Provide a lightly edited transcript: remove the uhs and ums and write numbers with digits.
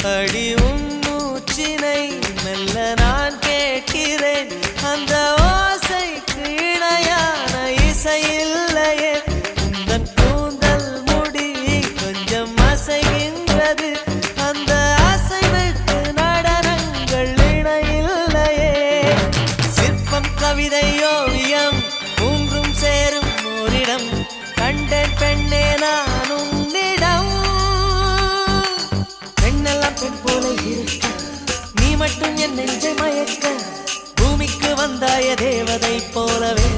அடி உன் மூச்சினை மெல்ல நான் கேட்கிறேன் அந்த ஓசைக்கு இணையான இசை இல்லையே உந்தன் கூந்தல் முடி கொஞ்சம் அசைகின்றது அந்த அசைவுக்கு நடனங்கள் இணையில்லையே சிற்பம் கவிதை ஓவியம் மூன்றும் சேரும் ஓரிடம் கண்டேன் பெண்ணே நான் உன்னிடம் பெண்ணெல்லாம் பெண் போல இருக்க நீ மட்டும் என் நெஞ்சை மயக்க பூமிக்கு வந்தாய தேவதை போலவே